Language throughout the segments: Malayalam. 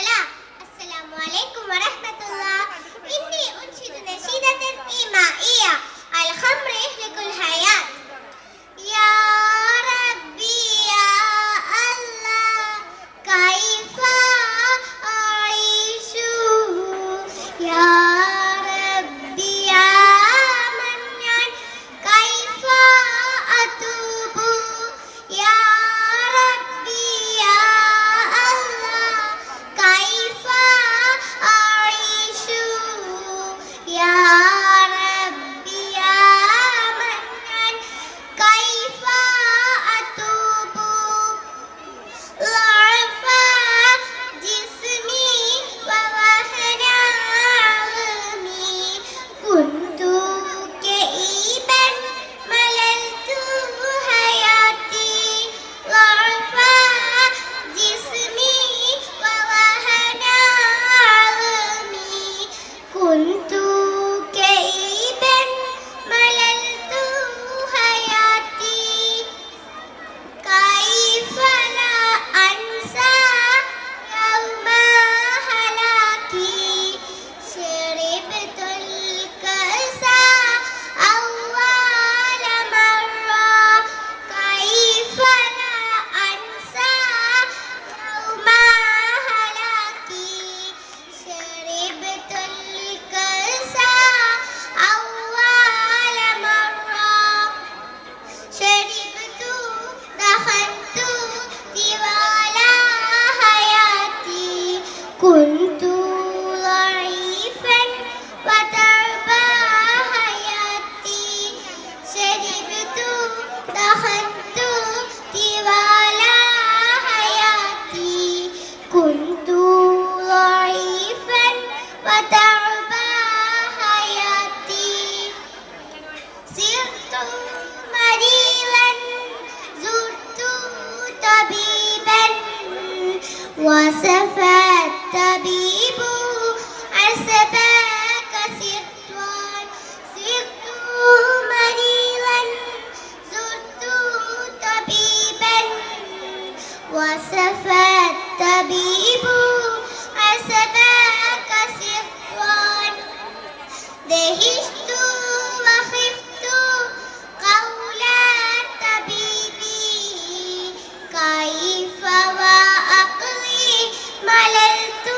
كربلاء. السلام عليكم ورحمة الله. إني أنشد نشيدة إيمائية: الخمر يهلك الحياة. يا ربي يا الله كيف أعيش، يا ربي يا منان كيف أتوب، يا ربي يا الله كيف أعيش، يا ربي يا منان كيف أتوب. ضعف جسمي ووهن عظمي، كنت كئيبا مللت حياتي. ضعف جسمي ووهن عظمي، كنت كئيبا مللت حياتي. كيف لا أنسى يوم هلاكي، شربت الكأس أول مرة. كيف لا أنسى يوم هلاكي، شربت الكأس أول مرة. شربت دخلت طوال حياتي، كنت ضعيفا وتربى حياتي. شربت دخلت طوال حياتي، كنت ضعيفا وتربى حياتي. صرت مريضا زرت طبيبا وشفى الطبيب عسباك سرطان. صرت مريضا زرت طبيبا وشفى الطبيب عسباك سرطان. دهشت وخفت قول الطبيب، كيف وعقلي مللت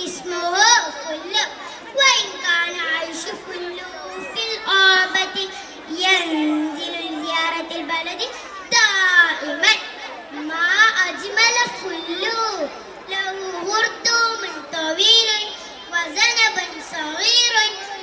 اسمه فل وإن كان عيش فل في الغابة ينزل لزيارة البلد دائما ما أجمل فل له خرطوم طويل وذنب صغير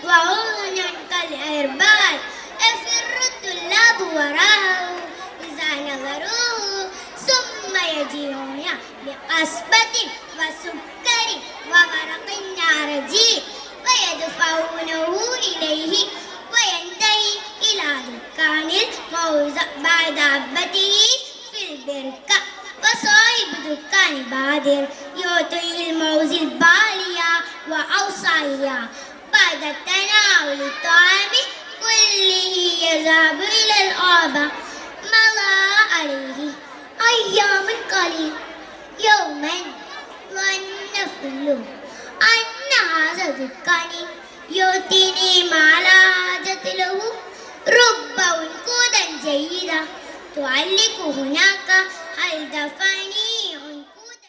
وعون كالإربال يفر الطلاب وراءه إذا نظروه ثم يجيئون بقصبة وسكر وورق نارجي ويدفعونه إليه وينتهي إلى دكان الموز بعد عبته في البركة وصاحب دكان بادر يعطي الموز البالية وأوصايا بعد تناول الطعام كله يذهب إلى الغابة مضى عليه أيام قليل يوما ظن فل أن هذا دكاني يعطيني ما لا حاجة له رب عنقودا جيدا تعلق هناك هل دفعني عنقودا.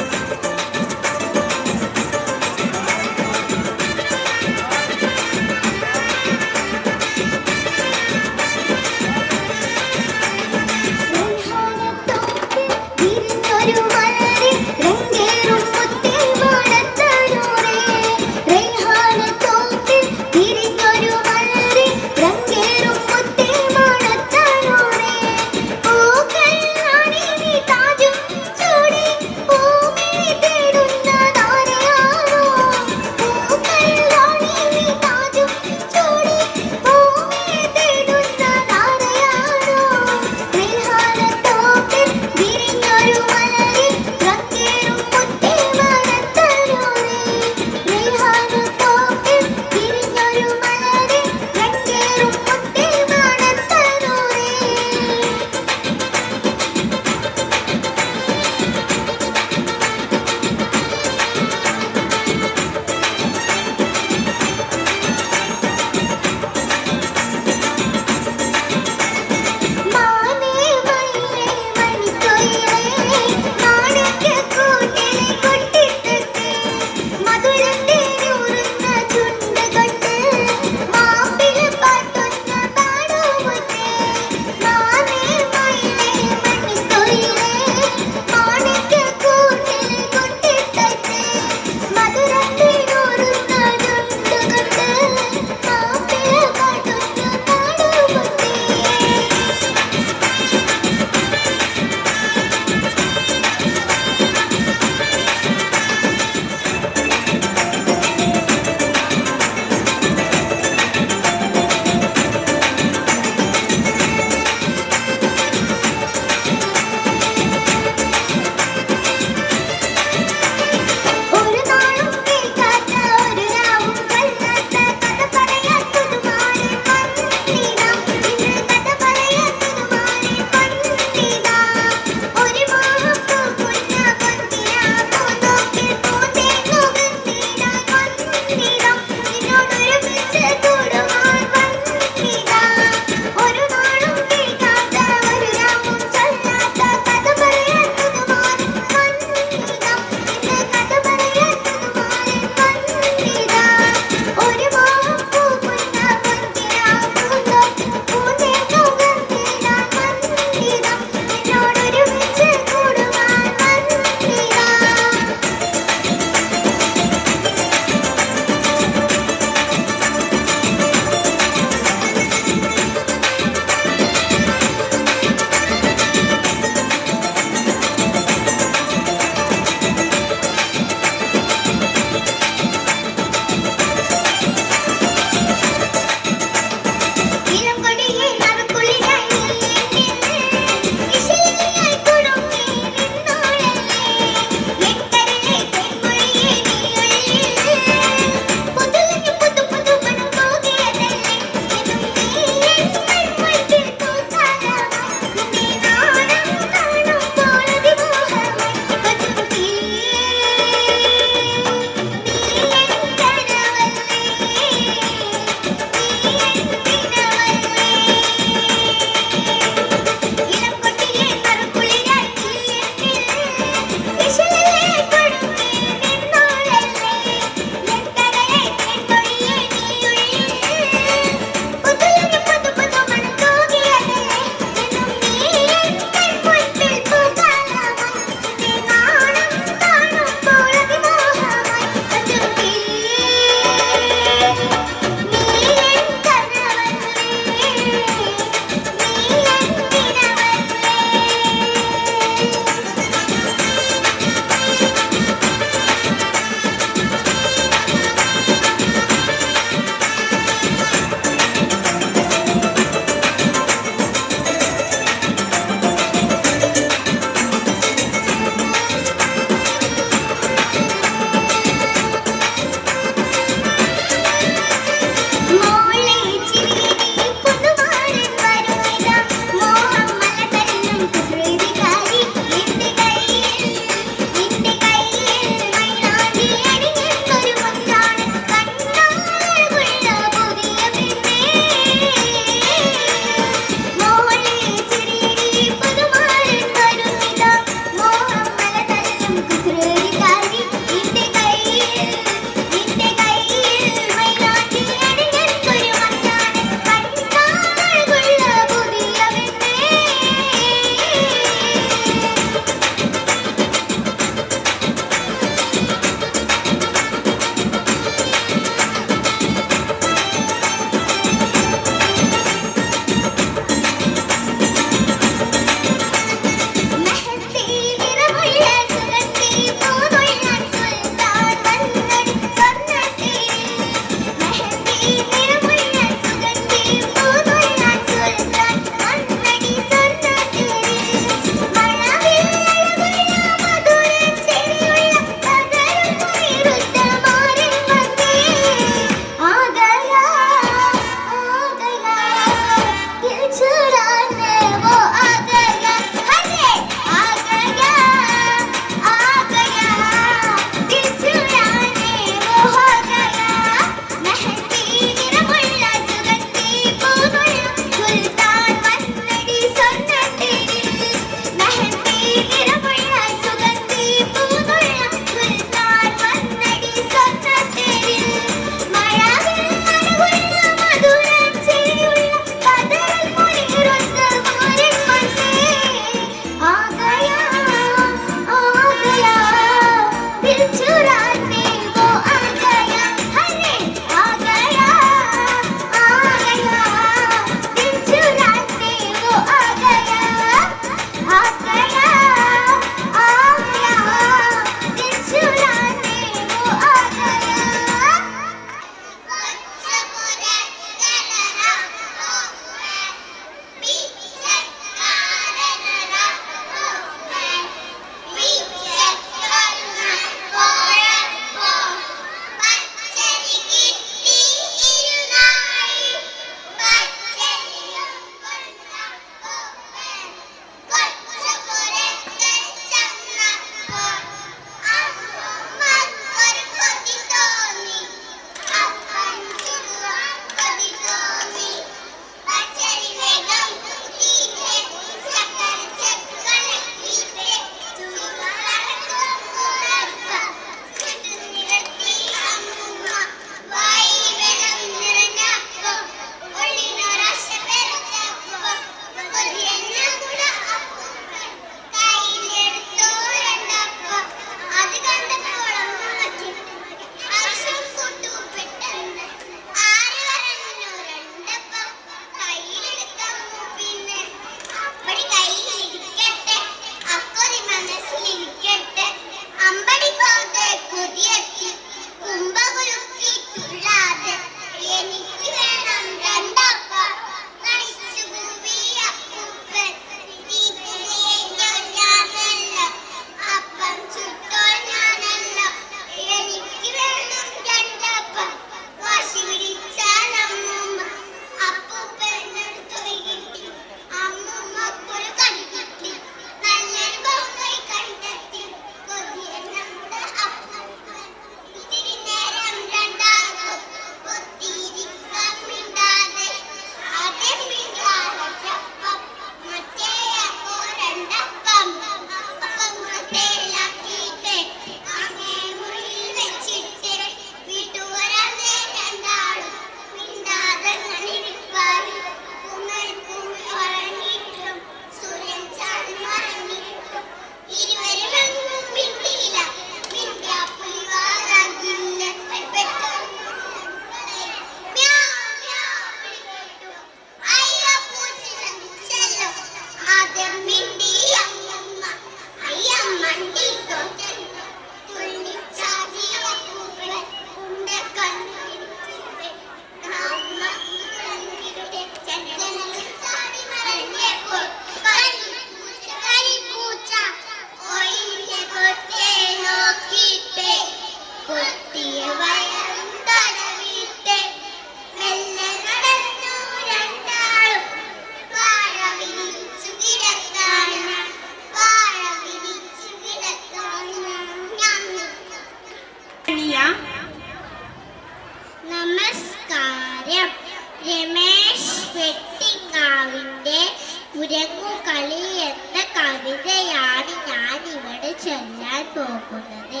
പോകുന്നത്.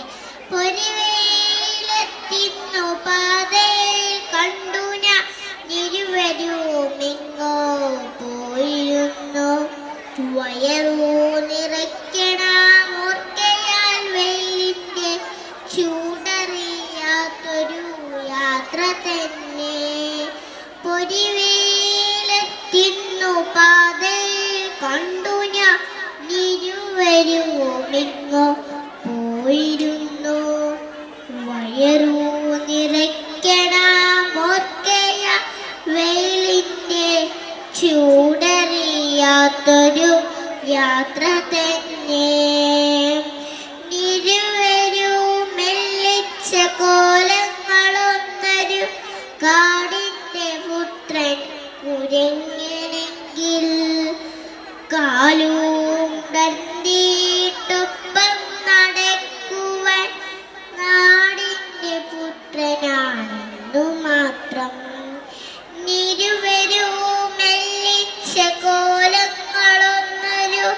പൊരിവെയിലെത്തിന്നു പാതയിൽ കണ്ടു ഞാൻ ഇരുവരുമിങ്ങോ പോയിരുന്നു. വയറൂ നിറയ്ക്കണ മൂർക്കയാൽ വെയിലിൻ്റെ ചൂടറിയാത്തൊരു യാത്ര തന്നെ. പൊരിവെയിലെത്തിന്നു പാതയിൽ കണ്ടു ഞാൻ ഇരുവരുമിങ്ങോ പോയിരുന്നു. വയറൂ നിറയ്ക്കണ മൂർക്കയ വെയിലിൻ്റെ ചൂടറിയാത്തൊരു യാത്ര തന്നെ. ഇരുവരും മെല്ലിച്ച കോലങ്ങളൊന്നൊരു കാടിൻ്റെ പുത്രൻ കുരങ്ങനെങ്കിൽ കാലും കണ്ടിട്ടൊപ്പം നടക്കുവാൻ നാടിൻ്റെ പുത്രനാണെന്നു മാത്രം. ഇരുവരും മെല്ലിച്ച കോലങ്ങളൊന്നൊരു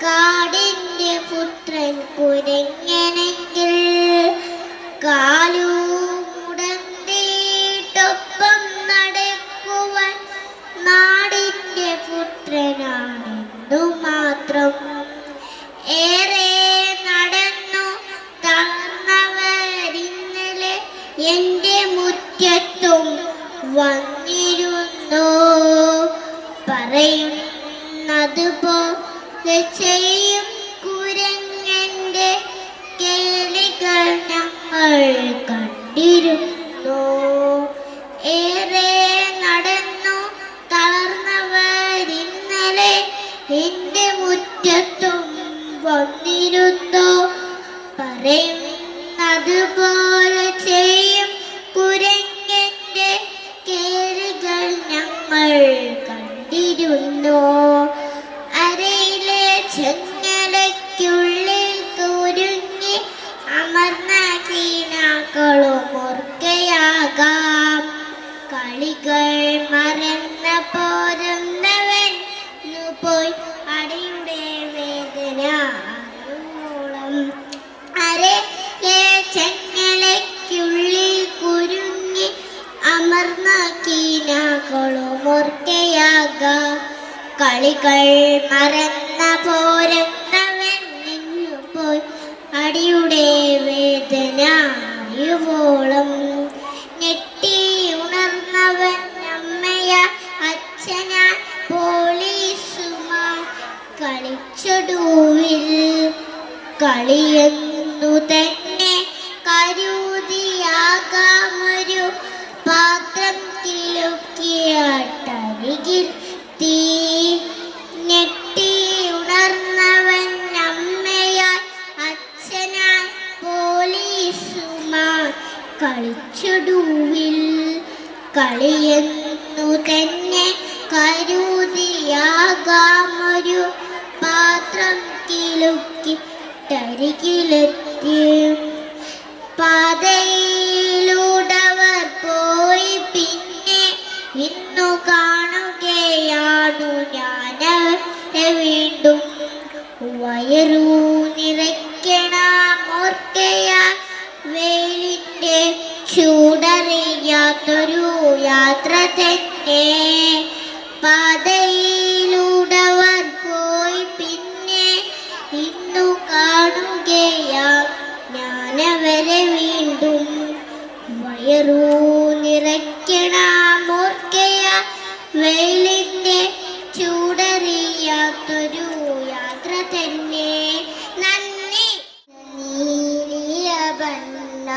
കാടിൻ്റെ പുത്രൻ കുരങ്ങനെങ്കിൽ കാലുടന്തിട്ടൊപ്പം നടക്കുവാൻ നാടിൻ്റെ പുത്രനാണെന്നു മാത്രം. ഏറെ നടന്നു തളർന്നവരിന്നലെ എൻ്റെ മുറ്റത്തും വന്നിരുന്നു. പറയുന്നതുപോലെ ചെയ്യും കുരങ്ങൻ്റെ കേളികൾ ഞങ്ങൾ കണ്ടിരുന്നു. ഏറെ നടന്നു തളർന്നവരിന്നലെ എൻ്റെ മുറ്റത്തും വന്നിരുന്നു. പറയുന്നതുപോലെ ചെയ്യും കുരങ്ങൻ്റെ കേളികൾ ഞങ്ങൾ കണ്ടിരുന്നു. അരയിലെ ചെങ്ങലയ്ക്കുള്ളിൽ കുരുങ്ങി അമർന്ന കീനാക്കളും ഓർക്കയാകാം. കളികൾ മറന്ന പോരുന്നവൻ പോയി അടിയുടെ വേദന അറിവോളം. അരയിലെ ചെങ്ങലയ്ക്കുള്ളിൽ കുരുങ്ങി അമർന്ന കീനാക്കളും ഓർക്കയാകാം. കളികൾ മറന്ന പോരുന്നവൻ നിന്നു പോയി അടിയുടെ വേദന അറിവോളം. ഞെട്ടി ഉണർന്നവൻ അമ്മയ അച്ഛന പോലീസുമാർ കളിച്ചൊടുവിൽ കളിയെന്നു തന്നെ കരുതിയാകാമൊരു പാത്രം കിലുക്കിയാട്ടരികിൽ തീ. ഞെട്ടി ഉണർന്നവൻ അമ്മയാൽ അച്ഛനാൽ പോലീസുമാർ കളിച്ചൊടുവിൽ കളിയെന്നു തന്നെ കരുതിയാകാമൊരു പാത്രം കിലുക്കിട്ടരികിലെത്തി. പാതയിലൂടവർ പോയി പിന്നെ ഇന്നു കാണുകയാണു ഞാനവരെ വീണ്ടും. വയറൂ നിറയ്ക്കണ മൂർക്കയ വെയിലിൻ്റെ ചൂടറിയാത്തൊരു യാത്ര തന്നെ. പാതയിലൂടവർ പോയി പിന്നെ ഇന്നു കാണുകയാ ഞാനവരെ വീണ്ടും. വയറൂ നിറയ്ക്കണ മൂർക്കയ വെയിലിൻ്റെ ചൂടറിയാത്തൊരു യാത്ര തന്നെ. നന്ദി. നീലിയ ബണ്ണ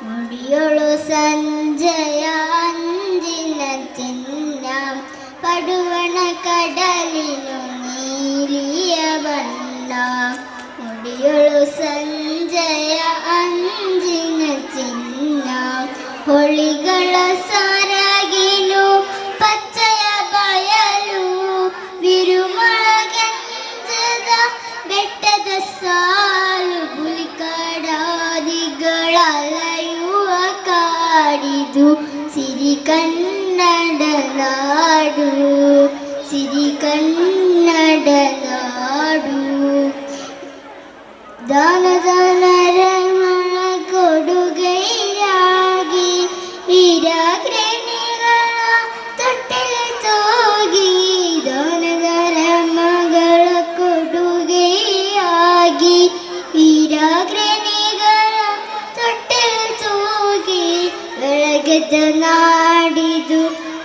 മുടിയൊളു സഞ്ജയ അഞ്ചിന ചിഹ്നം പടുവണ കടലിനു നീലിയ ബണ്ണ മുടിയൊളു സഞ്ജയ അഞ്ചിന ചിഹ്നം ಹೊಳಿಗಳ ಸಾರಾಗಿನು ಪಚ್ಚಯ ಬಯಲು ವಿರುಮಳಗೆಂಜದ ಬೆಟ್ಟದ ಸಾಲು ಗುಲಿಕಡಾದಿಗಳಲೆಯುವ ಕಾಡಿದು ಸಿರಿ ಕನ್ನಡ ನಾಡು ಸಿರಿ ಕನ್ನಡ ನಾಡು. ദാനദാനരമണ കൊടുകയാകി വീരാഗ്രണികള തൊട്ടിൽ തോകി ദാനദാനമകള കൊടുകയാകി വീരാഗ്രണികള തൊട്ടിൽ തോകി ಬೆಳಗದ ನಾಡಿದು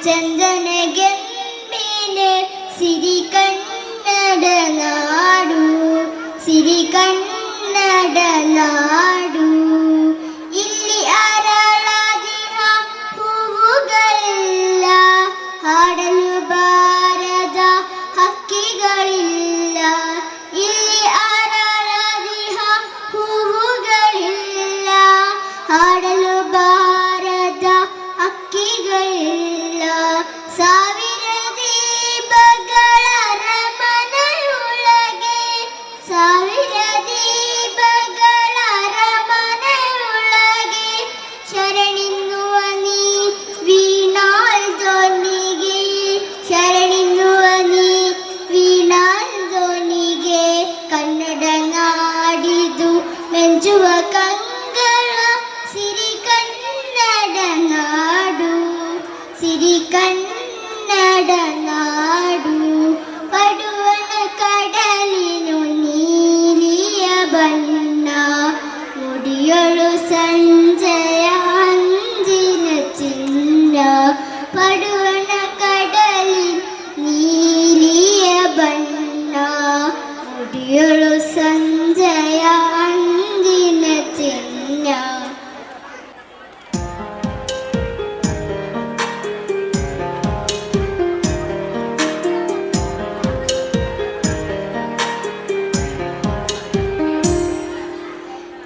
ಚಂದನ ಗೆಂಬಿನೆ ಸಿರಿ ಕನ್ನಡ ನಾಡು ಸಿರಿ ಕನ್ನಡ ನಾಡು ಇಲ್ಲಿ ಅರಳದಿಹ ಹೂವುಗಳಿಲ್ಲ ಹಾಡಲು ಬಾರದ ಹಕ್ಕಿಗಳಿಲ್ಲ ಇಲ್ಲಿ ಅರಳದಿಹ ಹೂವುಗಳಿಲ್ಲ ಹಾಡಲು ಬಾರದ ಹಕ್ಕಿಗಳಿಲ್ಲ ಸಾವಿರ ದೀಪಗಳ ಅರಮನೆಯೊಳಗೆ ಸಾವಿರ ದೀಪಗಳ ಅರಮನೆಯೊಳಗೆ ಶರಣಿನ್ನುವ ನೀ ವೀಣಾಲ್ ಧ್ವನಿಗೆ ಶರಣಿನ್ನುವ ನೀ ವೀಣಾಲ್ ಧ್ವನಿಗೆ ಕನ್ನಡ ನಾಡಿದು ಮೆಂಚುವ ಕಂಗಳ ಸಿರಿ ಕನ್ನಡ ನಾಡು ಸಿರಿ ಕನ್ನಡ ನಾಡು ಪಡುವನ ಕಡಲಿನು ನೀಲಿಯ ಬಣ್ಣ ಮುಡಿಯೊಳು ಸಂಜೆಯ ಅಂಜಿನ ಚಿನ್ನ ಪಡುವನ ಕಡಲಿನ ನೀಲಿಯ ಬಣ್ಣ ಮುಡಿಯೊಳು ಸಂಜೆಯ ಅಂಜಿನ ಚಿನ್ನ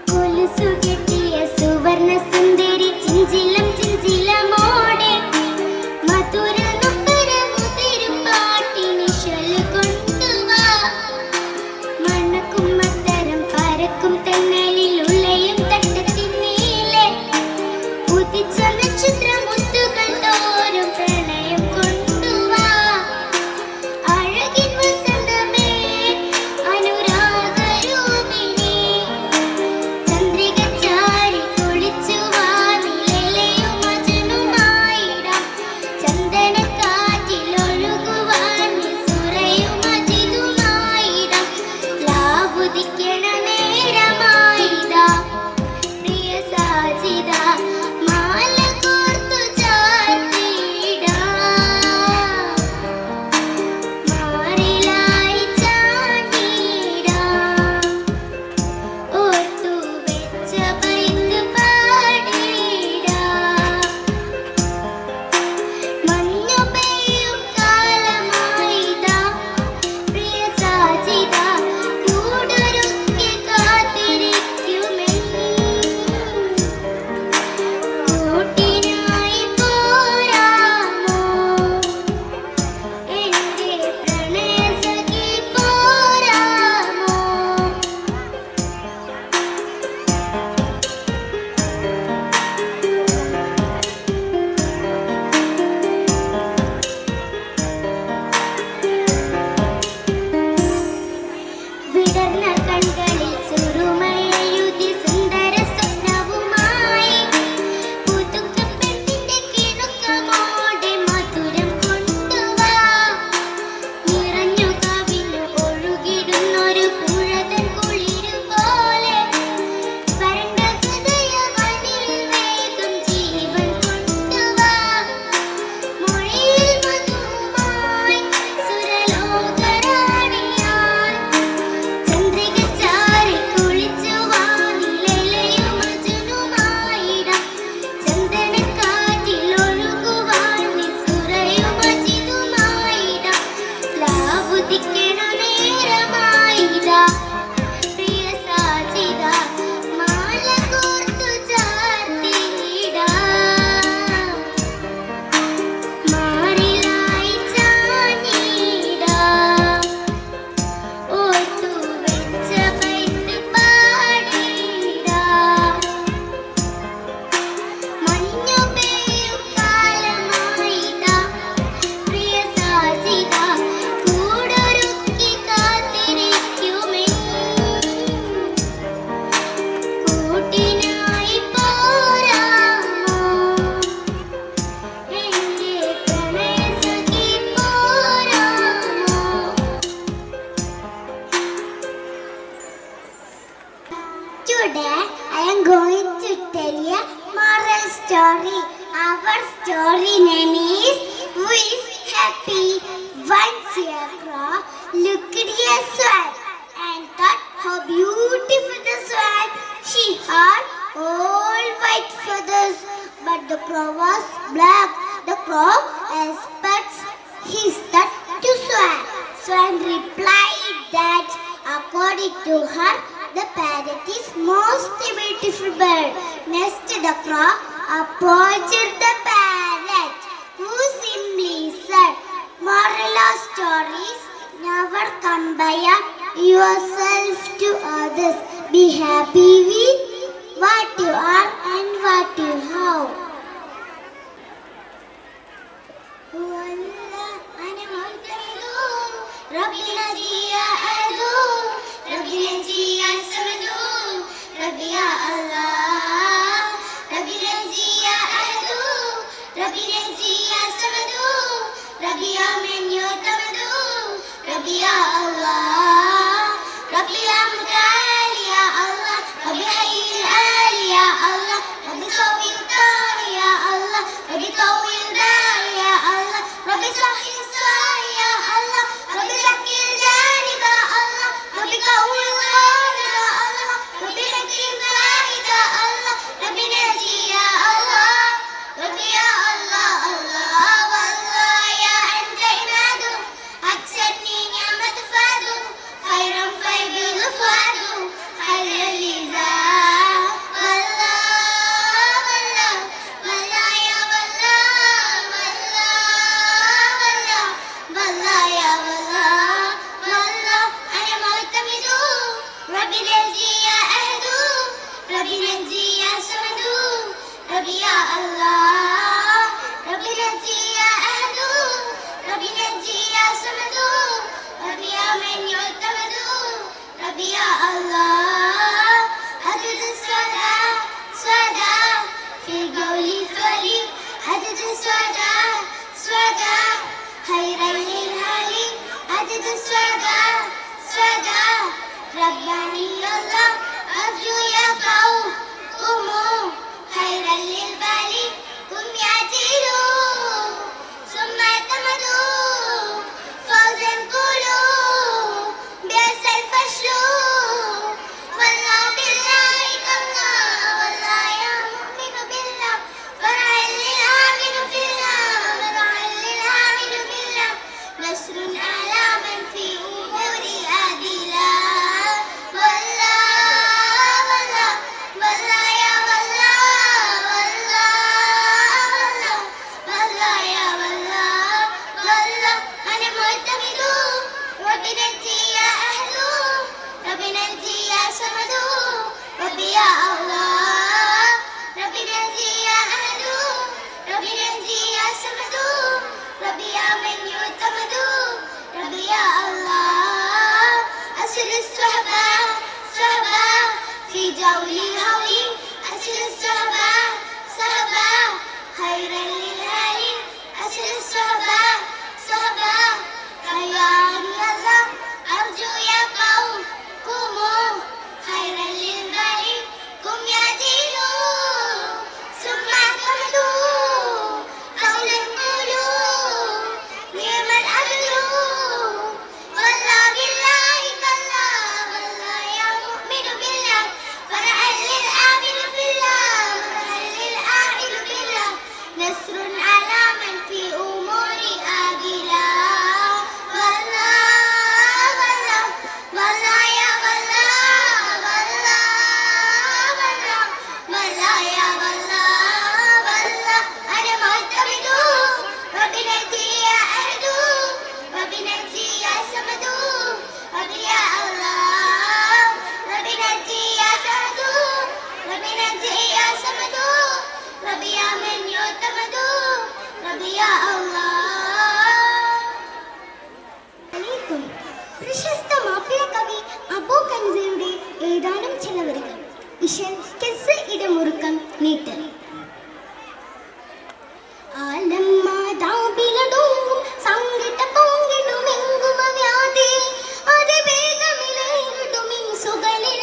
കൊലുസുകെട്ടിയ സുവർണ സുന്ദരി ചിഞ്ചിലം ചിഞ്ചിലമോടെ മധുര നൊമ്പര മുതിരും പാട്ടിനി കൊണ്ടുവാ മണക്കും മത്തരം പരക്കും തെന്നലിൽ ഉള്ളയും തട്ടത്തിൻ നീലെ ഉദിച്ച നക്ഷത്ര മുത്തുകൾ തോറും പ്രണയം കൊണ്ടുവാ അഴകിൻ വസന്തമേ അനുരാഗരൂപിണി ചന്ദ്രിക ചാരി കുളിച്ചുവാ നിലയിലെയും മജനുമായിടാം ചന്ദനക്കാറ്റിലൊഴുകുവാൻ മിസുറയും അജിതുമായിടാം ലാവുദിക്കണ നേരമായിടാ പ്രിയ സാജിദ മാല കോർത്തു ചാർത്തിടാം മാറിലായി ചാഞ്ഞിടാം ഓർത്തു വെച്ച പൈത്ത് പാടിടാം മഞ്ഞു പെയ്യും കാലമായിതാ പ്രിയ സാജിദ കൂടൊരുക്കി കാത്തിരിക്കുമെൻ കൂട്ടിനായി പോരാമോ എന്റെ പ്രണയസഖി പോരാമോ വിടർന്ന കൺകളിൽ സുറുമയെഴുതി സുന്ദര സ്വപ്നവുമായി പുതുക്ക പെണ്ണിന്റെ കിണുക്കമോടെ മധുരം കൊണ്ടുവാ നിറഞ്ഞു കവിഞ്ഞു ഒഴുകിടുന്നൊരു പുഴതൻ കുളിരു പോലെ വരണ്ട ഹൃദയവനിൽ വേഗം ജീവൻ കൊണ്ടുവാ മൊഴിയിൽ മധുവുമായി സുരലോകറാണിയായി ചന്ദ്രിക ചാരി Today I am going to tell you a moral story. Our story name is Who is Happy? Once a crow looked at a swan and thought how beautiful the swan. She had all white feathers, but the crow was black. The crow expects his thought to swan. Swan replied that according to her, the parrot is most beautiful bird. Next, the crow approached the parrot, who simply said, "Moral of stories: never compare yourself to others. Be happy with what you are and what you have." ربنا جيا أهدو ربنا جيا سمدو ربي يا الله ربنا جيا أهدو ربنا جيا سمدو ربي يا من يعتمدو ربي يا الله ربي يا متعال يا الله ربي حي الآل يا الله ربي صوي الدار يا الله ربي طوي الدار يا الله ربي صحي السؤال يا الله ربي زكي الجانب يا الله ربي قوي القلب يا الله ربي نجي الزاهد يا الله ربي نجي يا الله ربي يا الله الله والله يا أنت إماد أكسرني نعمة فاد خيرا فيبيض فؤاد خير الليزا والله والله والله يا والله والله والله يا والله والله أنا معتمد ربي نجي يا أهدو ربي نجي يا سمدو ربي يا الله ربي نجي يا أهدو ربي نجي يا سمدو ربي يا من يعتمد ربي يا الله عدد السوداء سوداء في قولي فلي عدد السوداء سوداء خيرا للهالي عدد السوداء سوداء رباني الله أرجو يا قوم قوموا خيرا للبالي قم يعجلوا ثم اعتمدوا فوزا قولوا بئس الفشل والله بالله كالله والله يا مؤمن بالله فرعا للآمن في الله فرعا للآمن بالله نصر على من في أمور آدلا والله والله والله يا والله والله والله يا والله والله أنا معتمد ربي نجي يا أهلو ربي نجي يا سمدو ربي يا الله ربي نجي يا أهلو ربي نجي يا سمدو ربي يا من يعتمد ربي يا الله أسر الصحبة صحبة في جولي هولي أسر الصحبة صحبة خيرا للهالي أسر الصحبة صحبة خيرا الله أرجو يا قوم قوموا خيرا للبالي قم يا دينوا ثم اعتمدوا قولا قولوا نعم العدل والله بالله كالله والله يا مؤمن بالله فرعا للآمن في الله فرعا للآمن بالله نصر على من في أمور آجلا والله والله والله يا والله والله والله والله يا والله والله أنا معتمد ربي نجي يا أهدو ربي نجي يا سمدو ربي يا الله ربي نجي يا سهدو ربي نجي يا سمدو ربي يا من يعتمد ربي يا الله അലൈക്കും. പ്രശസ്ത മാപ്പിള കവി അബൂ കൻസയുടെ ഏതാനും ചില വരികൾ. ഇഷൻ കെസ് ഇടമുറുക്കം നീട്ടൽ. ആലമ്മാതാപിലടും സംഗീത പൊങ്കിടുമെങ്കുമ വ്യാധി അത് വേഗമിലയിടുമിൻ സുകളിൽ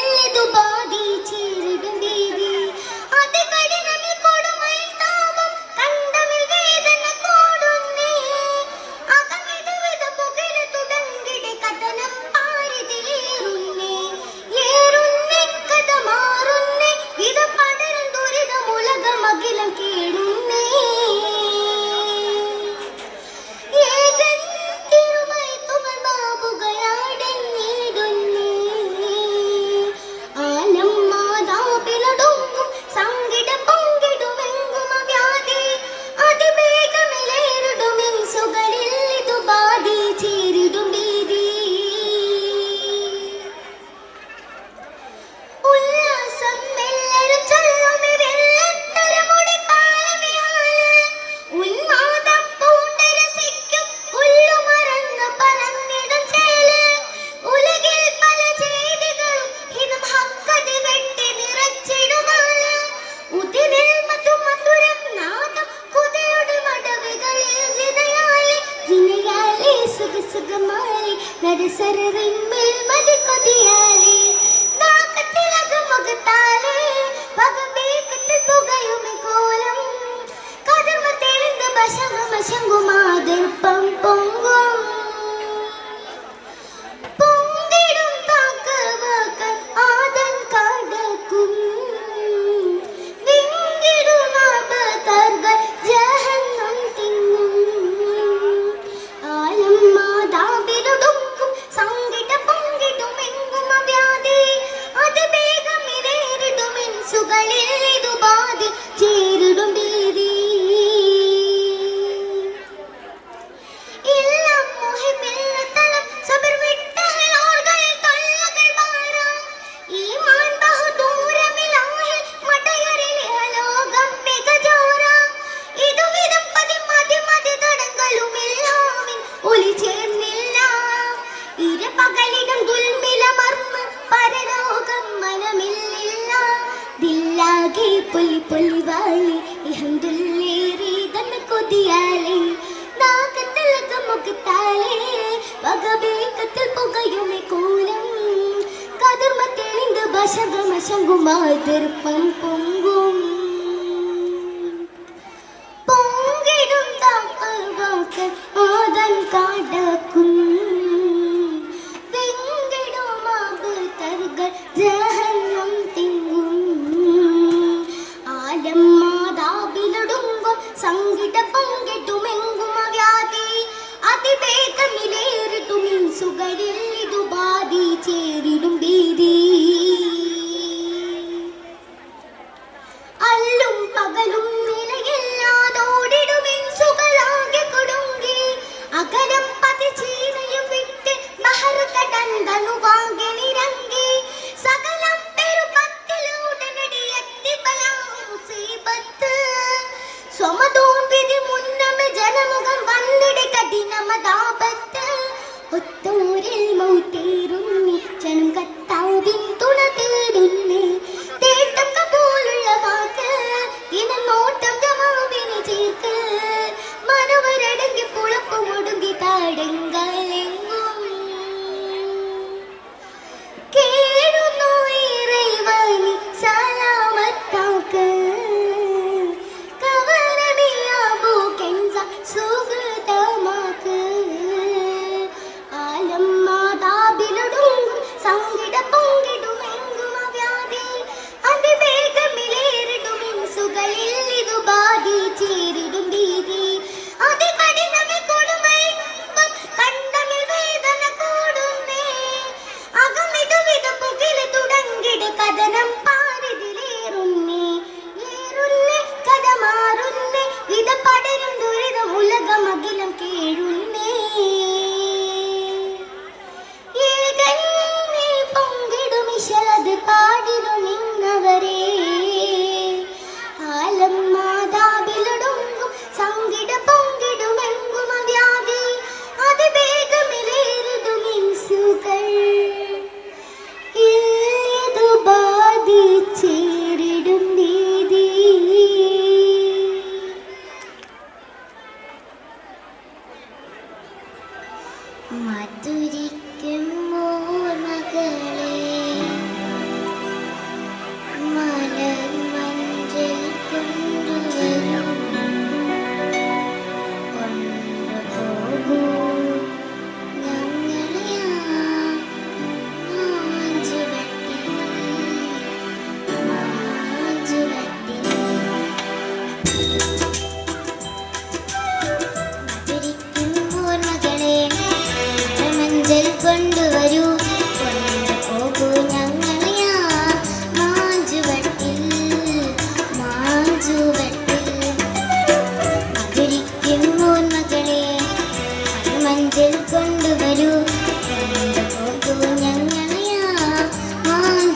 മധുരിക്കും ഓർമ്മകളെ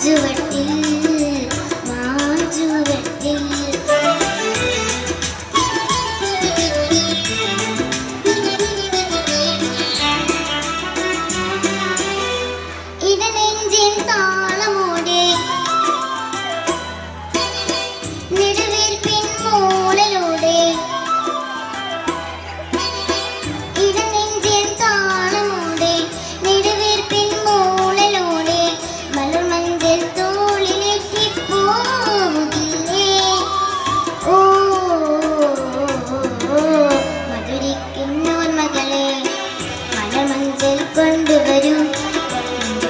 മാഞ്ചുവട്ടിൽ മാഞ്ചുവട്ടിൽ ഇടനെഞ്ചിൻ താളമോടെ നെടുവീർപ്പിൻ മൂളലോടെ ഇടനെഞ്ചിൻ താളമോടെ നെടുവീർപ്പിൻ മൂളലോടെ മലർമഞ്ചൽ തോളിലേക്ക് പോകില്ലേ ഓ മധുരിക്കുന്നോർമകളെ മലർമഞ്ചൽ കൊണ്ടുവരൂ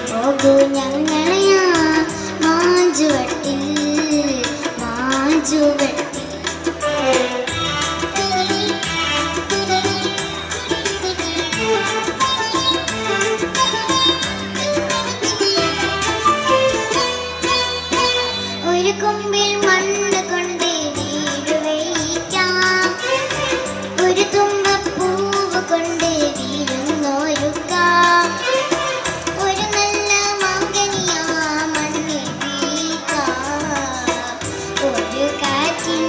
പോകൂ ഞങ്ങളെയാ മാഞ്ചുവട്ടിൽ മാഞ്ചുവട്ടിൽ ഒരു കൊമ്പിൽ മണ്ണ് കൊണ്ട് വീട് വയ്ക്കാം ഒരു തുമ്പപ്പൂവ് കൊണ്ട് വീഴുന്നൊരുക്കാം ഒരു നല്ല മകനിയാ മണ്ണിൽ വീഴ്ത്താം ഒരു കാറ്റിൻ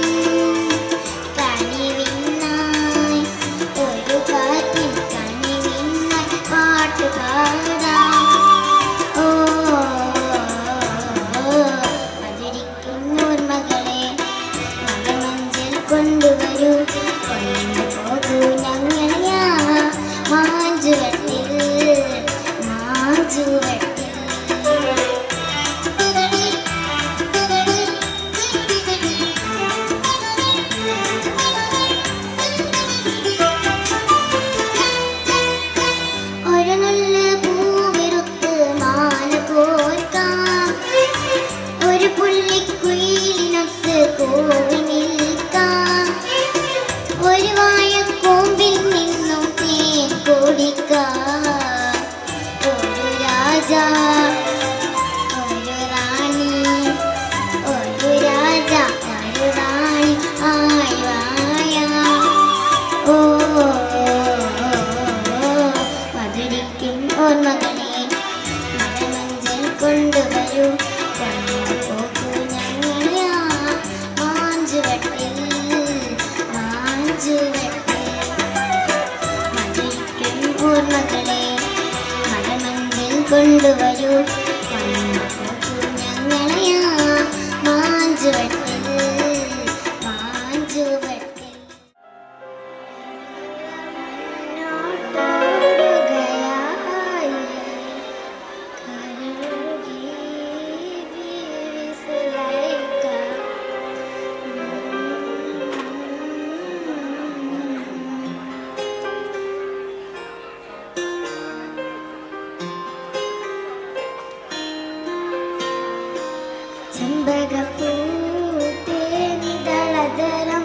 കനിവിനായി ഒരു കാറ്റിൻ കനിവിനായി പാട്ട് പാടാം ഓ മധുരിക്കുന്നോർമകളെ മലമഞ്ചൽ കൊണ്ടുവരൂ കൊണ്ടുപോകൂ ഞങ്ങളെയാ മാഞ്ചുവട്ടിൽ മാഞ്ചുവട്ടിൽ ഒരു നുള്ള് പൂവിറുത്ത് മാല കോർക്കാം ഒരു പുള്ളിക്കുയിലിനൊത്ത് കോവി നിൽക്കാം ഒരു വാഴക്കൂമ്പിൽ നിന്നും തേൻ കുടിക്കാം ഒരു രാജ ഒരു റാണി ഒരു രാജ ഒരു റാണി ആയി വായാം ഓ മധുരിക്കും ഓർമ്മകളെ മലമഞ്ചൽ കൊണ്ടുവരൂ കൊണ്ടുപോകൂ ഞങ്ങളെയാ മാഞ്ചുവട്ടിൽ മാഞ്ചുവട്ടിൽ മധുരിക്കും ഓർമ്മകളെ മലമഞ്ചൽ കൊണ്ടുവരൂ കൊണ്ടുപോകൂ ഞങ്ങളെയാ മാഞ്ചുവട്ടിൽ മാഞ്ചുവട്ടിൽ നോട്ടോടുകയായി കരളൊഴുകി വീവിസുലൈക്ക ചെമ്പകപ്പൂത്തേനിതളധരം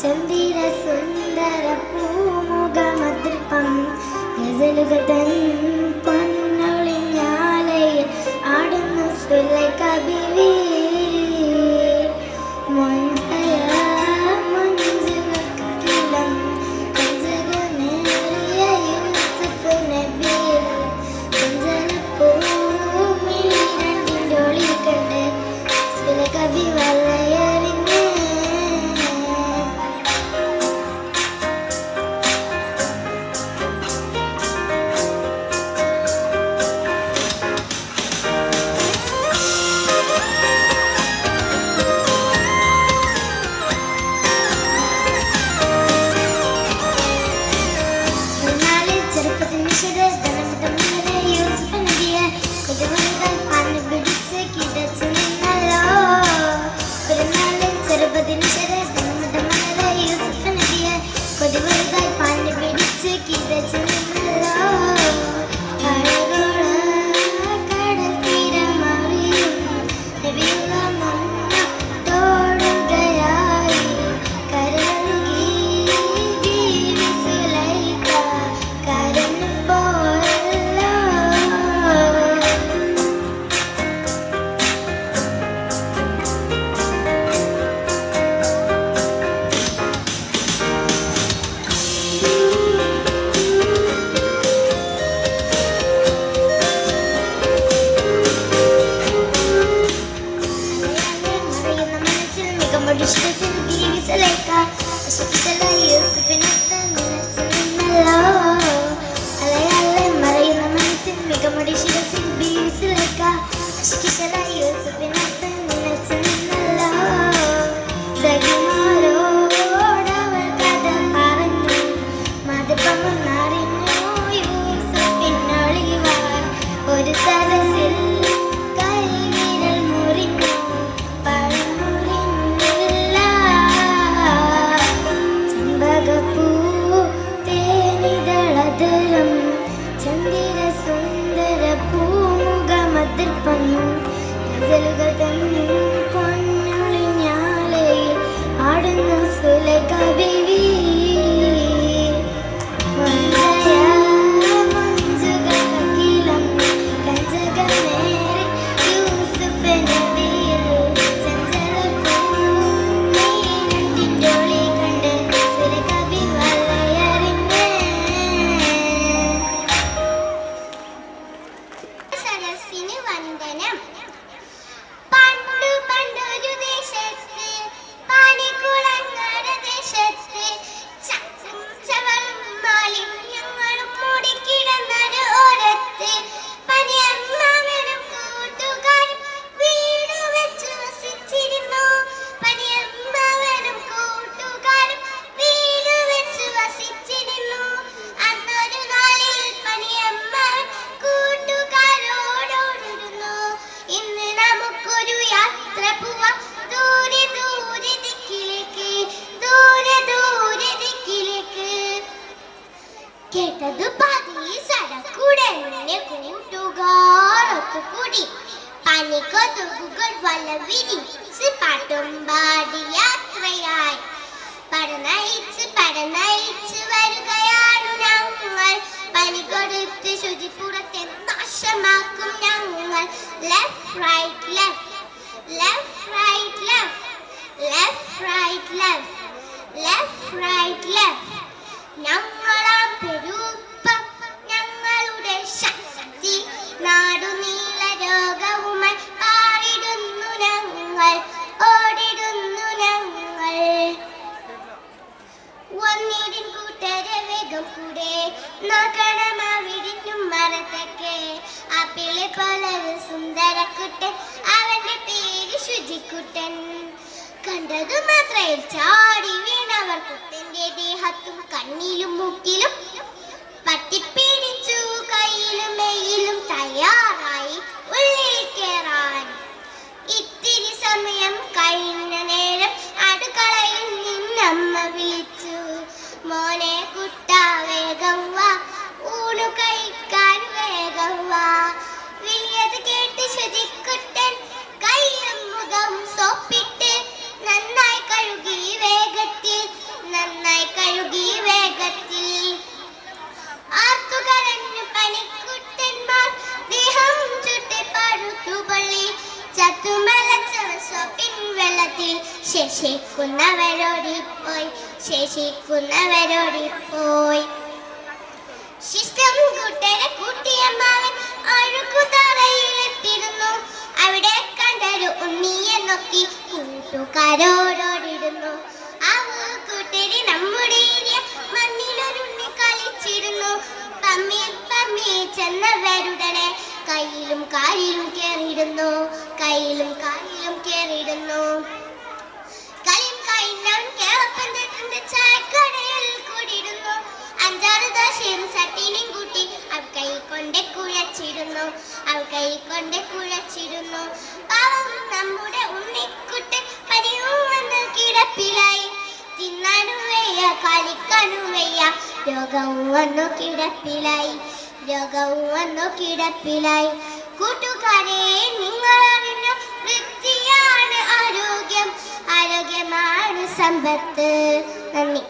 ചന്ദിര സുന്ദര പൂമുഖമദ്രിപം ഗസലുകൾ തൻ പൊന്നൊളിഞ്ഞാലയിൽ ആടുന്നു സുലൈഖ ബീവി മുൻഹയ മുൻസിവക്കിലം പഞ്ചകമേറിയ യൂസുഫ് നബിയിൽ പഞ്ചലപ്പൂമിഴി രണ്ടിൻ്റെ ഒളി കണ്ട് സുലൈഖ ബി വലയറിഞ്ഞ് യാത്ര പോവാം ദൂരെ ദൂരെ ദിക്കിലേക്ക്, ദൂരെ ദൂരെ ദിക്കിലേക്ക്. കേട്ടതു പാതി സടക്കുടനെ കൂട്ടുകാർ ഒത്തുകൂടി, പനിക്കൊതുകുകൾ വല വിരിച്ച് പാട്ടും പാടി യാത്രയായി. പടനയിച്ച് വരികയാണു ഞങ്ങൾ, പനി കൊടുത്ത് ശുചിപ്പുറത്തെ നാശമാക്കും ഞങ്ങൾ. Left right left, left right left, left right left, left right left. ഞങ്ങളാം പെരുപ്പം ഞങ്ങളുടെ ശക്തി, നാടുനീള രോഗവുമായി പാടിടുന്നു ഞങ്ങൾ, ഓടിടുന്നു ഞങ്ങൾ. ഒന്നിടിൻ കൂട്ടരെ വേഗം കൂടെ നോക്കണമാവിടിനും മരത്തൊക്കെ. ആപ്പിളെ പോലൊരു സുന്ദരക്കുട്ടൻ, അവന്റെ പേര് ശുചിക്കുട്ടൻ. കണ്ടതു മാത്രയിൽ ചാടി വീണവർ കുട്ടന്റെ ദേഹത്തും കണ്ണിലും മൂക്കിലും പറ്റിപ്പിടിച്ചു, കയ്യിലും മെയ്യിലും തയ്യാറായി ഉള്ളിൽ കേറാൻ. ഇത്തിരി സമയം കഴിഞ്ഞ നേരം അടുക്കളയിൽ നിന്നമ്മ വിളിച്ചു, മോനെ കുട്ട വേഗം വാ, ഊണു കഴിക്കാൻ വേഗം വാ. വിളിയത് കേട്ട് ശുചിക്കുട്ടൻ കയ്യും മുഖം സോപ്പിട്ട് നന്നായി കഴുകി വേഗത്തിൽ, നന്നായി കഴുകി വേഗത്തിൽ. ആർത്തു കരഞ്ഞു പനിക്കുട്ടന്മാർ, ദേഹം ചുട്ടി പഴുത്തു പൊള്ളി, ചത്തുമലച്ച സോപ്പിൻ വെള്ളത്തിൽ. ശേഷിക്കുന്നവരോടിപ്പോയി, ശേഷിക്കുന്നവരോടിപ്പോയി. ശിഷ്ടം കൂട്ടരെ കൂട്ടിയമ്മാവൻ അഴുക്കുതറയിലെത്തിയിരുന്നു. അവിടെ കണ്ടൊരു ഉണ്ണിയെ നോക്കി കൂട്ടുകാരോടിടുന്നു. ആ കൂട്ടരി നമ്മുടെ മണ്ണിലൊരുണ്ണി കളിച്ചിരുന്നു. പമ്മി പമ്മി ചെന്നവരുടനെ കയ്യിലും കാലിലും കേറിയിടുന്നു, കയ്യിലും കാലിലും കേറിയിടുന്നു. കളിയും കഴിഞ്ഞാൽ കേളപ്പന്റെ ചായക്കടയിൽ കൂടിയിരുന്നു. 5-6 ദോശയും ചട്ടീനും കൂട്ടി അവൾ കൈ കൊണ്ട് കുഴച്ചിരുന്നു, അവൾ കൈ കൊണ്ട് കുഴച്ചിരുന്നു. പാവം നമ്മുടെ ഉണ്ണിക്കുട്ടൻ പനിയും വന്ന് കിടപ്പിലായി. തിന്നാനും വയ്യ, കളിക്കാനും വയ്യ, രോഗവും വന്നു കിടപ്പിലായി, രോഗവും വന്നു കിടപ്പിലായി. കൂട്ടുകാരെ, നിങ്ങൾ അറിഞ്ഞു, വൃത്തിയാണ് ആരോഗ്യം, ആരോഗ്യമാണ് സമ്പത്ത്. നന്ദി.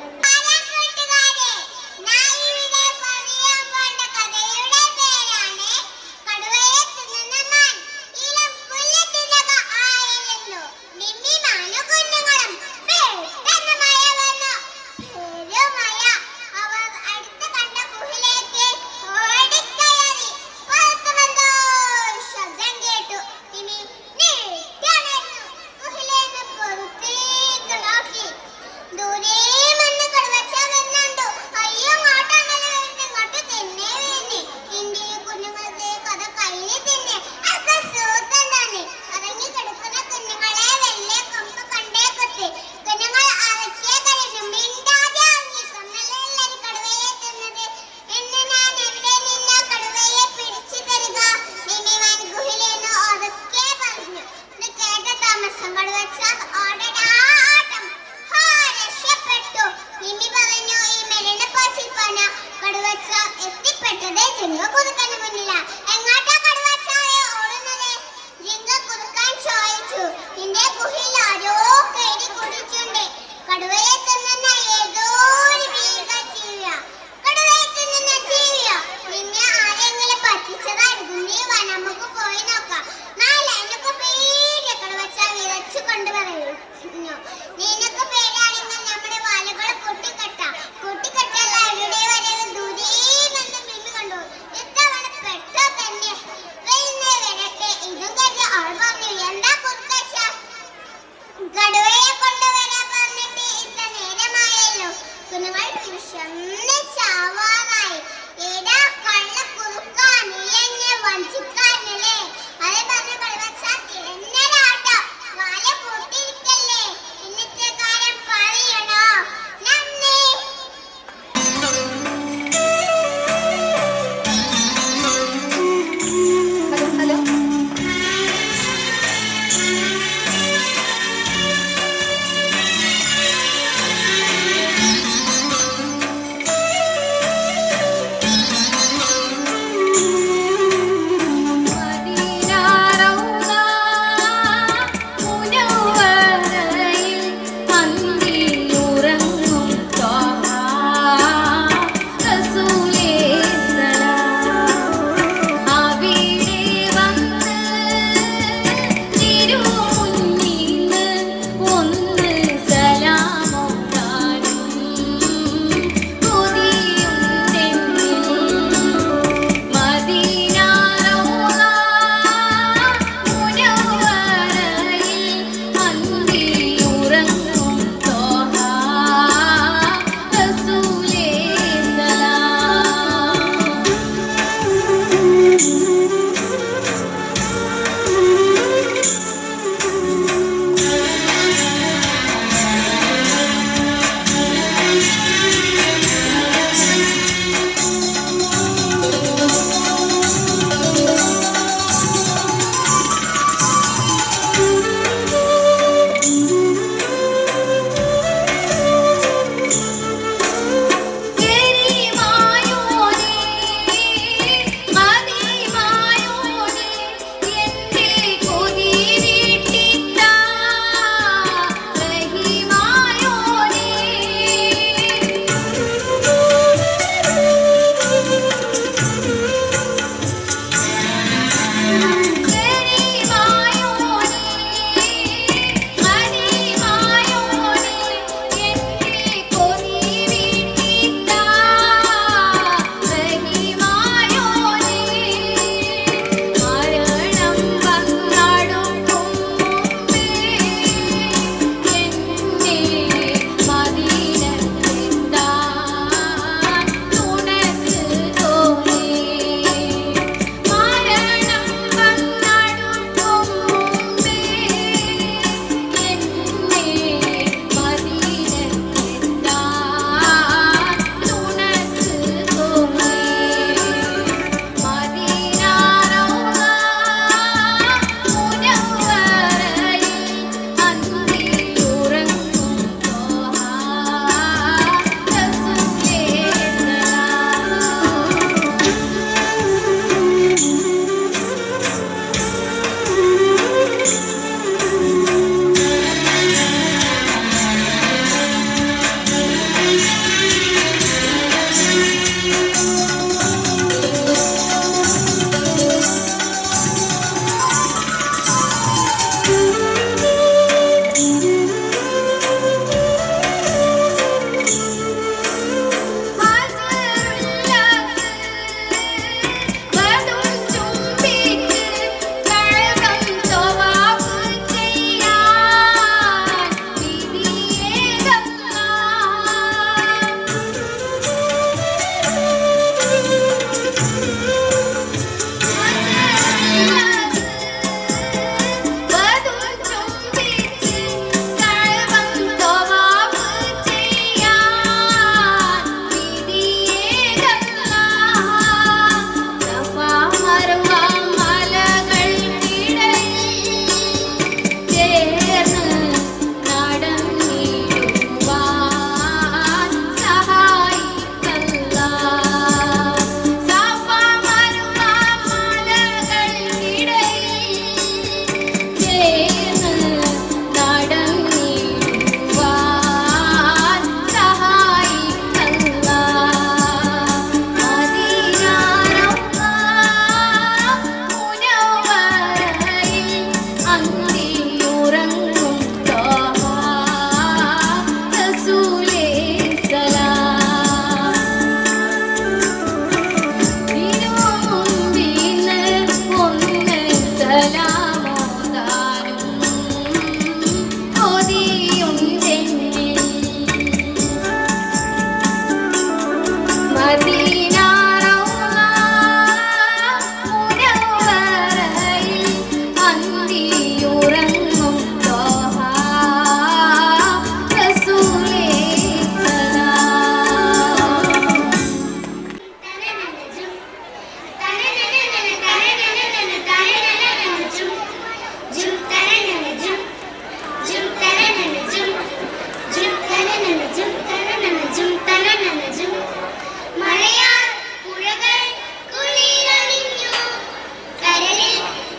കരളിൽ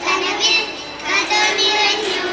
കനവിൽ കഥ നിറഞ്ഞു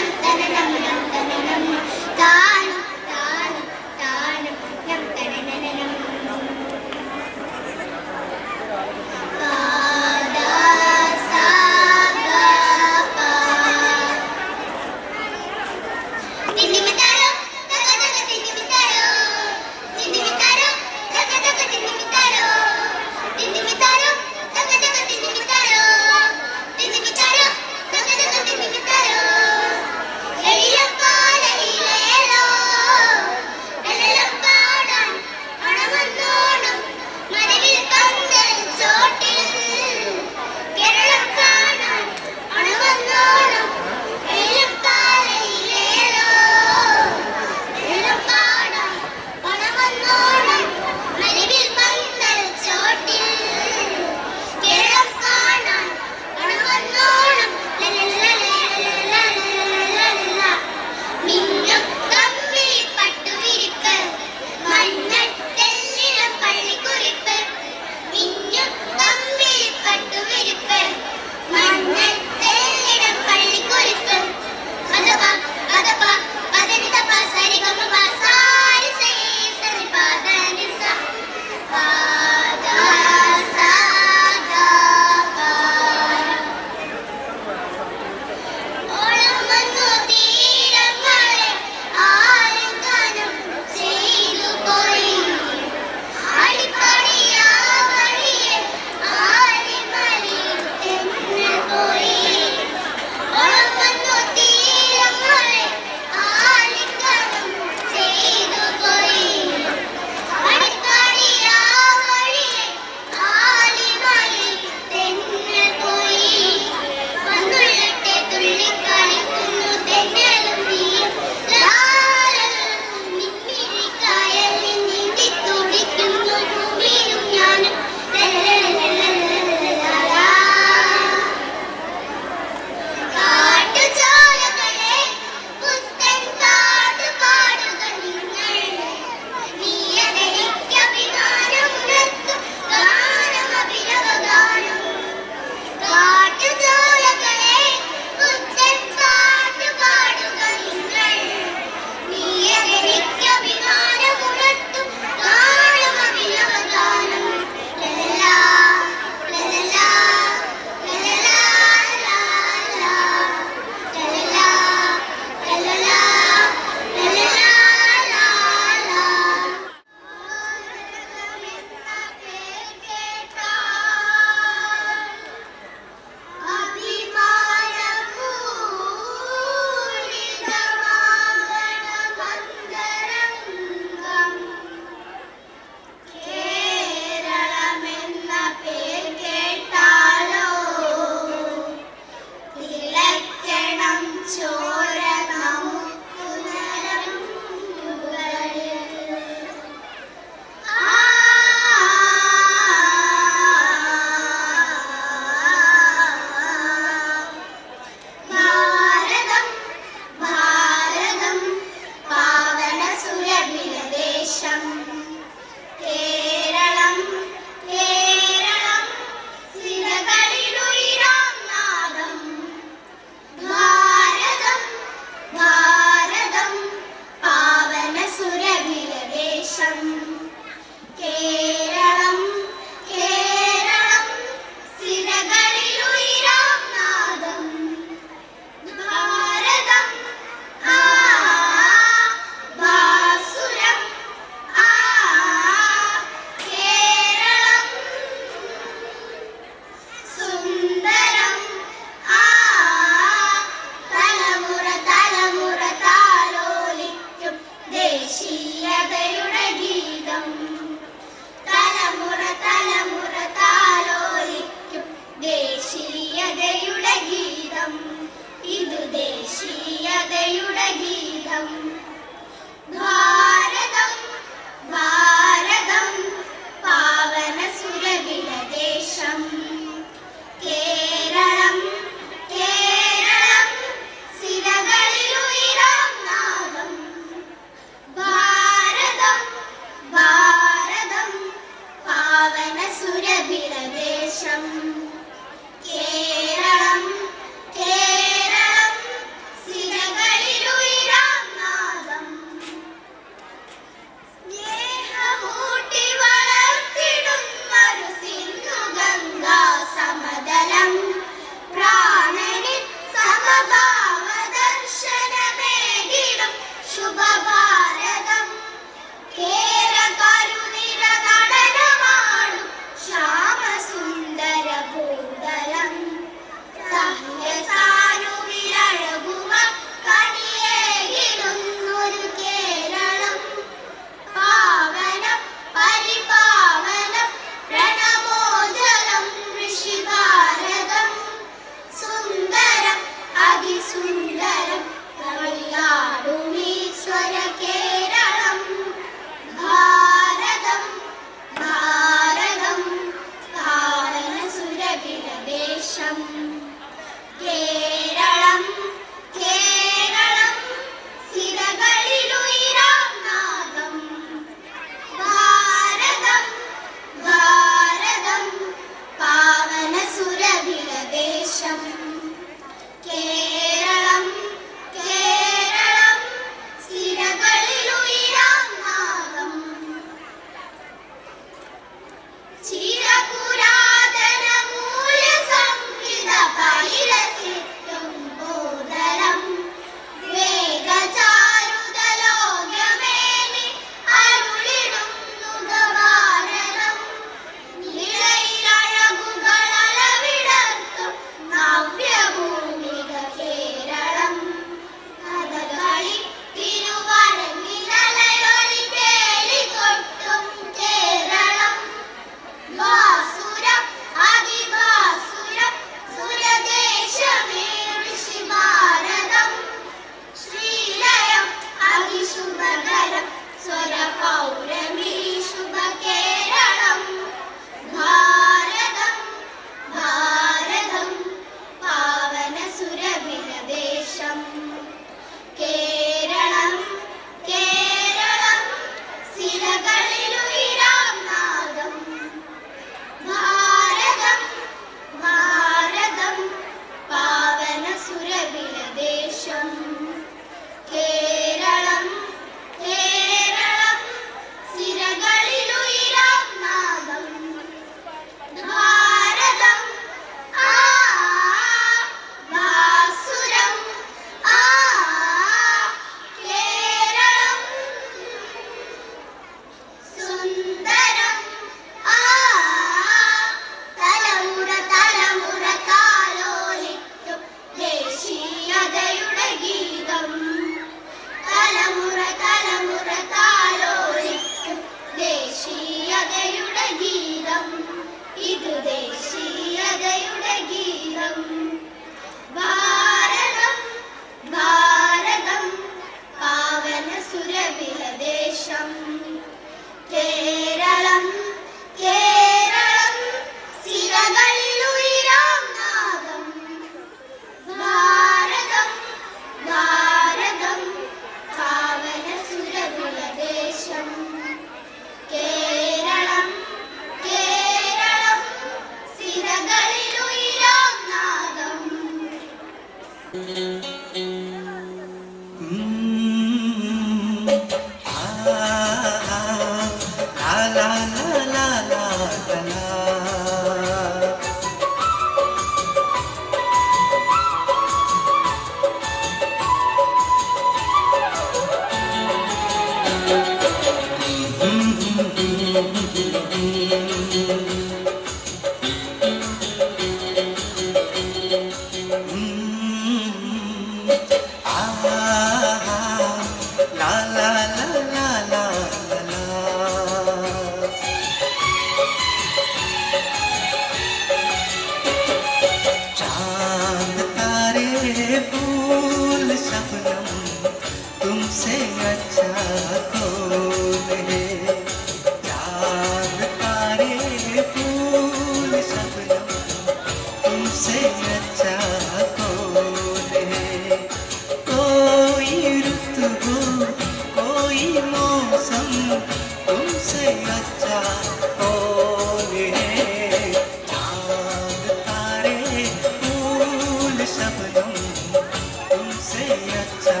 अच्छा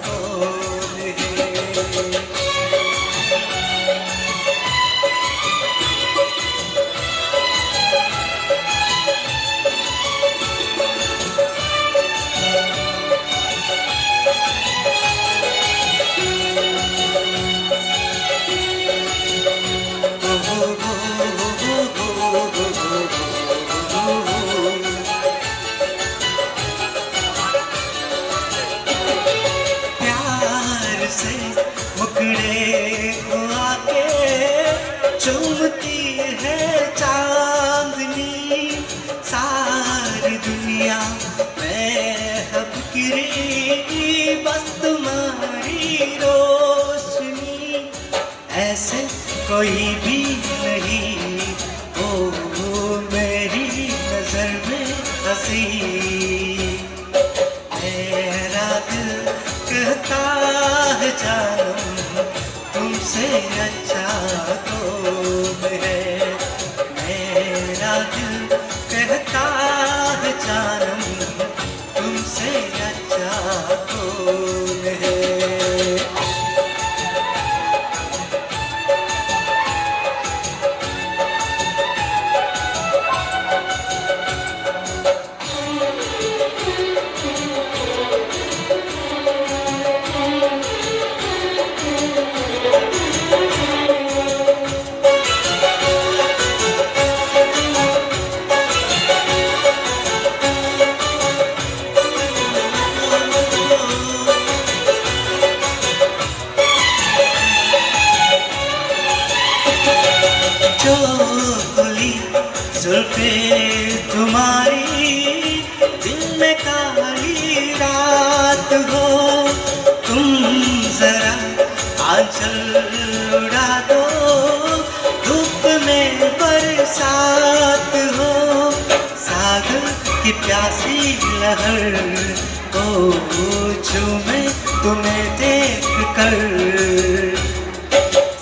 कौन है। प्यार से मुखड़े को आके चूमती है चांदनी, सारी दुनिया में अब गिरी बस तुम्हारी रोशनी। ऐसे कोई भी नहीं ओ मेरी नजर में हंसी। मेरा दिल कहता है जानम तुमसे अच्छा कौन है। मेरा दिल कहता है जानम तुमसे अच्छा कौन है। जो खुली जुल्फे तुम्हारी दिल में काली रात हो, तुम जरा आंचल उड़ा दो धूप में बरसात हो। सागर की प्यासी लहर को झूमे तुम्हें देख कर।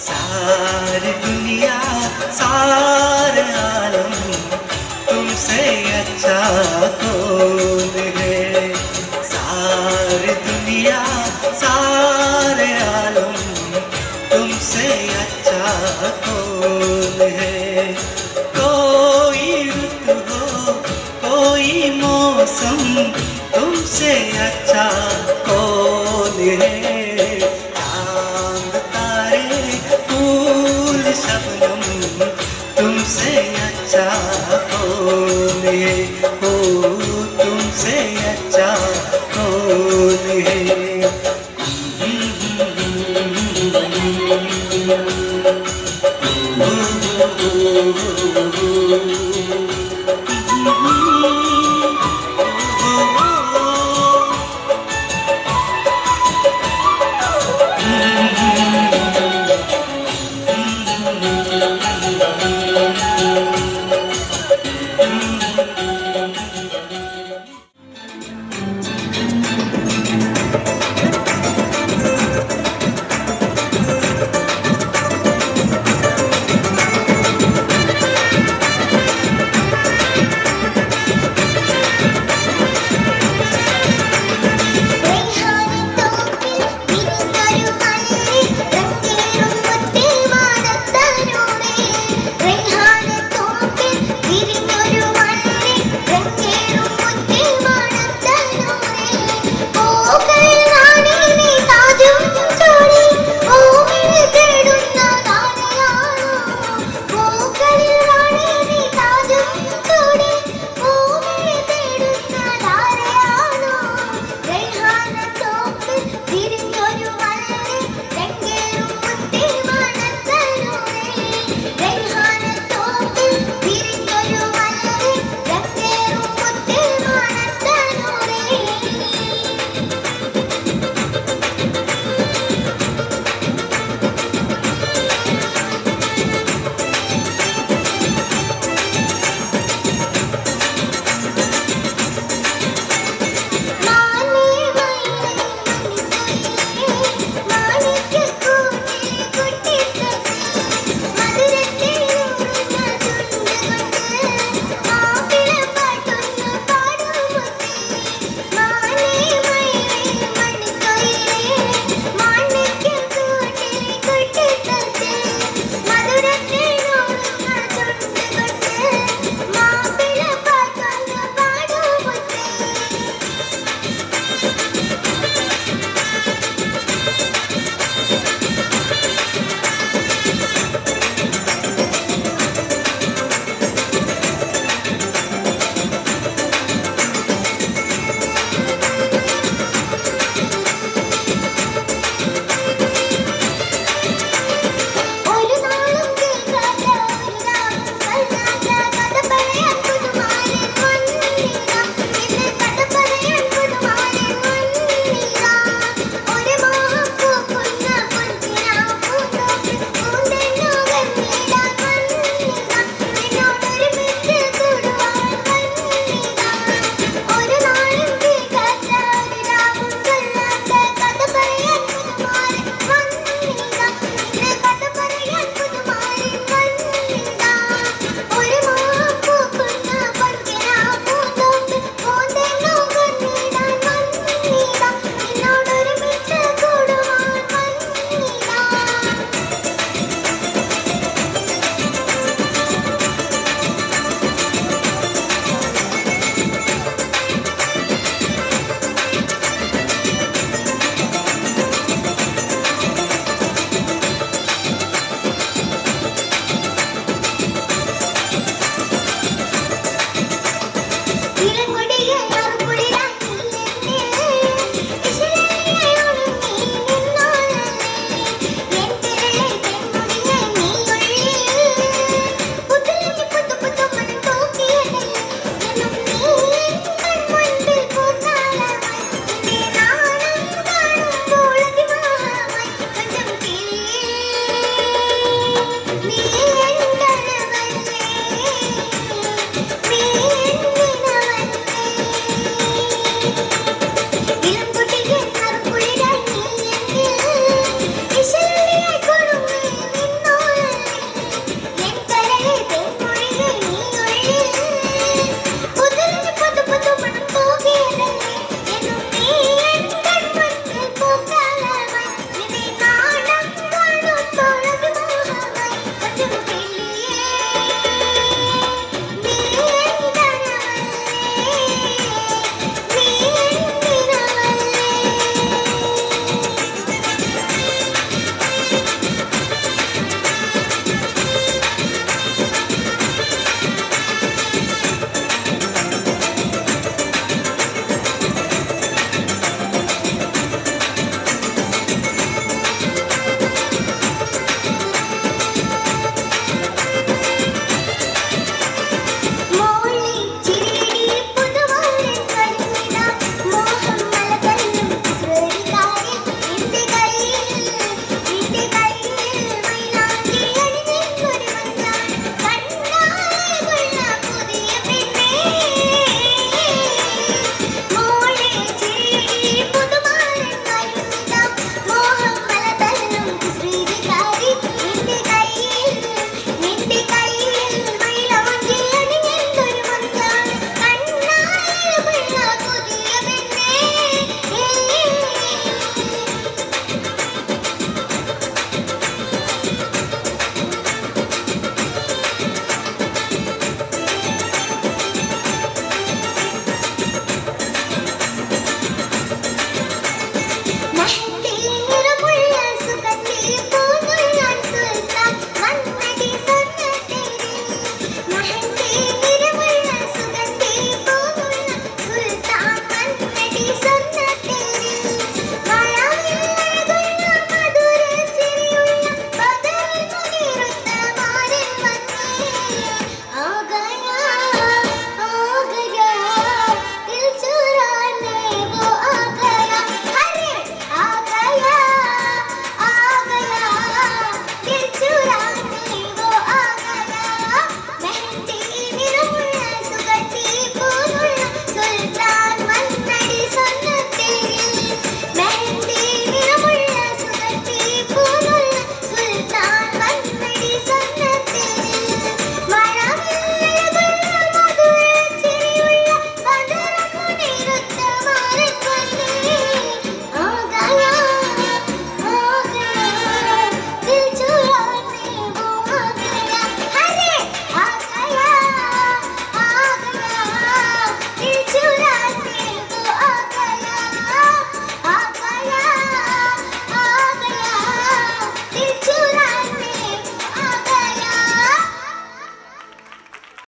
सारी दुनिया सारे आलम तुमसे अच्छा कौन है। सारी दुनिया सारे आलम तुमसे अच्छा कौन है। कोई रुत हो कोई मौसम तुमसे अच्छा कौन है। चांद तारे फूल शबनम तुमसे अच्छा कौन है। ओ तुमसे अच्छा कौन है।